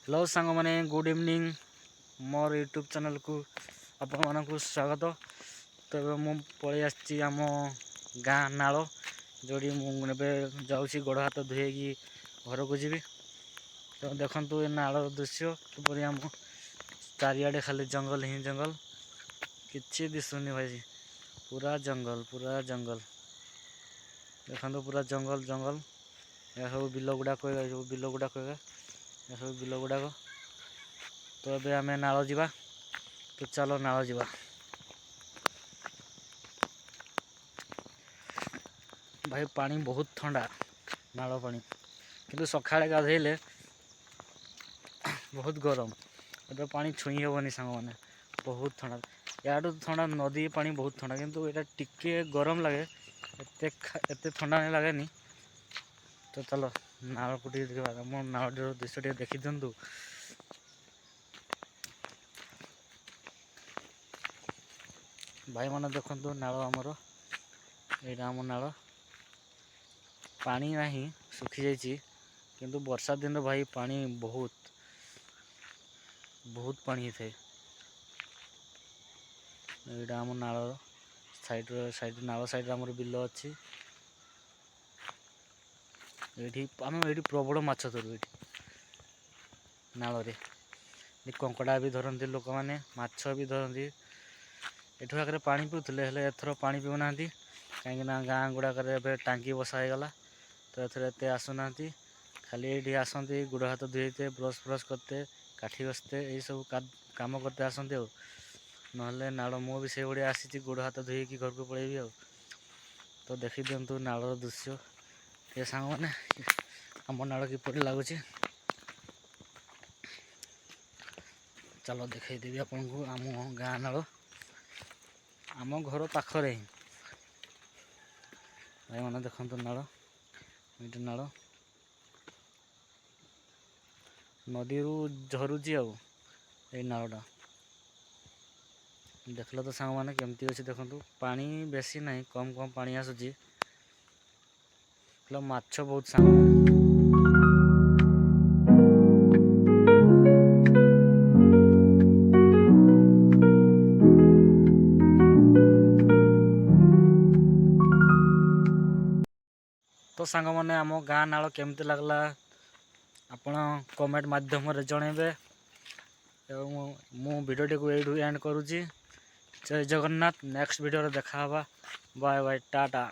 Hello सांग मैंने good evening मोर YouTube channel को आपण मानक स्वागत। तो मु पलि आसी आम गाँ नाल जोड़ी मुझे जाऊँगी गोड़ हाथ धोईकी घर को जी। तो देखु ये नाल दृश्य किपरि आम चारिआडे खाली जंगल ही जंगल किसी दिशुनि भाई पूरा जंगल देखो पूरा जंगल जंगल यह सब बिल गुड़ाक बिल गुड़ाक यह सब बिल गुड़ाक। तो ये आम नाल जा तो चलो नाल जा भाई पानी बहुत ठंडा नाल पानी किंतु सकाଳେ गाधेले बहुत गरम ए पानी छुई हेबनी सांग मैंने बहुत ठंडा याडू ठंडा नदी पानी बहुत ठंडा किंतु एटा टिके गरम लगे एते ठंडा नहीं लगे। तो चलो नाल को देखा मो नाल दृश्य देखी दिंतु। भाई मैंने देखु नाल आमर यहाँ आम नाल पानी नहीं सुखी जाइए किंतु वर्षा दिन भाई पानी बहुत बहुत पानी थे। यहाँ आम नाल साइड नाल साइड आमर बिल अच्छी ये आम ये प्रबल माछ धरू ये नाल कंकड़ा भी धरती लोक मैंने माछ भी धरती एठू आगे पानी पीते हेल्ले एथर पानी पीऊना कहीं गाँ गुड़ाक टांकी बसा गला। तो एथर एत आसुना खाली ये आसती गोड़ हाथ धोते ब्रश फ्रश करते काठी बसते यही सब काम करते आसती ना नाल मु भी से भाया आसी गोड़ हाथ धोईकी घर को पलैबी तो देखी दिंतु नाल दृश्य ये सांग मैंने आम नाल किपरि लगुच। चलो देखदेवी आपन को आम गाँ नाल आम घर पाखरे ही भाई मैंने देखु नाल ये नाल नदी झरुची आई नालटा देखल तो सांग मैंने केमती अच्छे देखु पानी बेसी ना कम कम पानी आसूची माछ बहुत सांग तो सांग मैंने आम गाँ नाल केमती लगला आपण कमेंट माध्यम जनइबे। मु वीडियो को यू एंड करुँची। जय जगन्नाथ नेक्स्ट वीडियो देखा बाय बाय टाटा।